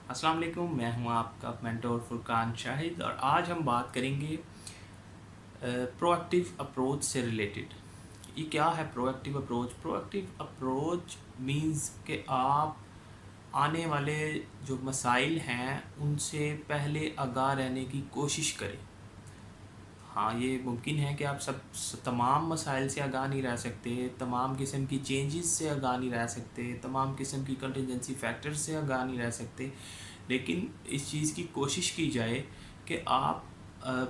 अस्सलाम वालेकुम, मैं हूं आपका मेंटोर फुरकान शाहिद और आज हम बात करेंगे प्रोएक्टिव अप्रोच से रिलेटेड। ये क्या है proactive approach? Proactive approach means कि आप आने वाले जो मसाइल हैं उनसे पहले आगाह रहने की कोशिश करें। हाँ, ये मुमकिन है कि आप तमाम मसाइल से आगाह नहीं रह सकते, तमाम किस्म की चेंजेस से आगाह नहीं रह सकते, तमाम किस्म की कंटिजेंसी फैक्टर्स से आगाह नहीं रह सकते, लेकिन इस चीज़ की कोशिश की जाए कि आप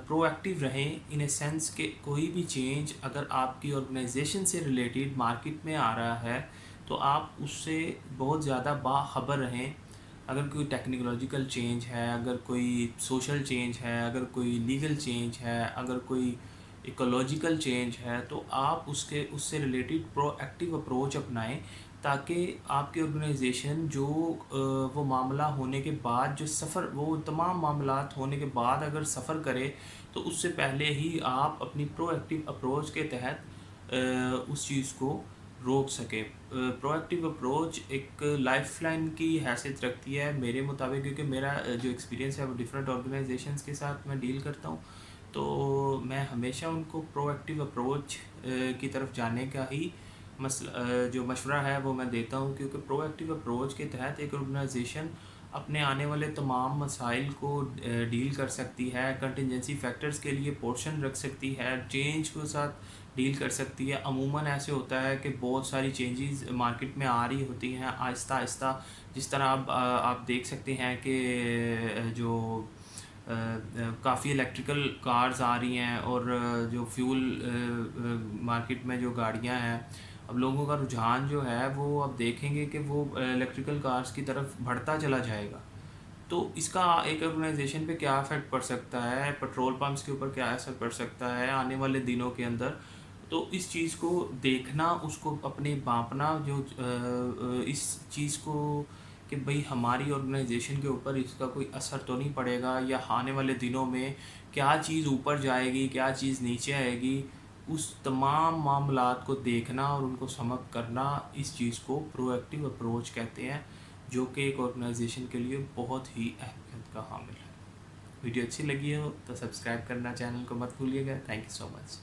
प्रोएक्टिव रहें इन ए सेंस कि कोई भी चेंज अगर आपकी ऑर्गेनाइजेशन से रिलेटेड मार्केट में आ रहा है तो आप उससे बहुत ज़्यादा बाखबर रहें। अगर कोई टेक्नोलॉजिकल चेंज है, अगर कोई सोशल चेंज है, अगर कोई लीगल चेंज है, अगर कोई इकोलॉजिकल चेंज है, तो आप उससे रिलेटेड प्रोएक्टिव अप्रोच अपनाएं ताकि आपकी ऑर्गेनाइजेशन जो वो मामला होने के बाद जो सफ़र वो तमाम मामलात होने के बाद अगर सफ़र करे तो उससे पहले ही आप अपनी प्रोएक्टिव अप्रोच के तहत उस चीज़ को रोक सके। प्रोएक्टिव अप्रोच एक लाइफ लाइन की हैसियत रखती है मेरे मुताबिक, क्योंकि मेरा जो एक्सपीरियंस है वो डिफरेंट ऑर्गेनाइजेशंस के साथ मैं डील करता हूँ, तो मैं हमेशा उनको प्रोएक्टिव अप्रोच की तरफ जाने का ही जो मशवरा है वो मैं देता हूँ, क्योंकि प्रोएक्टिव अप्रोच के तहत एक ऑर्गेनाइजेशन अपने आने वाले तमाम मसाइल को डील कर सकती है, कंटिजेंसी फैक्टर्स के लिए पोर्शन रख सकती है, चेंज के साथ डील कर सकती है। अमूमन ऐसे होता है कि बहुत सारी चेंजेस मार्केट में आ रही होती हैं आहिस्ता आहिस्ता। जिस तरह आप देख सकते हैं कि जो काफ़ी इलेक्ट्रिकल कार्स आ रही हैं और जो फ्यूल मार्केट में जो गाड़ियां हैं, अब लोगों का रुझान जो है वो अब देखेंगे कि वो इलेक्ट्रिकल कार्स की तरफ बढ़ता चला जाएगा। तो इसका एक ऑर्गेनाइजेशन पे क्या इफ़ेक्ट पड़ सकता है, पेट्रोल पंप्स के ऊपर क्या असर पड़ सकता है आने वाले दिनों के अंदर। तो इस चीज़ को देखना, उसको अपने बाँपना, जो इस चीज़ को कि भाई हमारी ऑर्गेनाइजेशन के ऊपर इसका कोई असर तो नहीं पड़ेगा, या आने वाले दिनों में क्या चीज़ ऊपर जाएगी, क्या चीज़ नीचे आएगी, उस तमाम मामलात को देखना और उनको समझ करना, इस चीज़ को प्रोएक्टिव अप्रोच कहते हैं, जो कि एक ऑर्गेनाइजेशन के लिए बहुत ही अहमियत का हामिल है। वीडियो अच्छी लगी हो तो सब्सक्राइब करना चैनल को मत भूलिएगा। Thank you so much.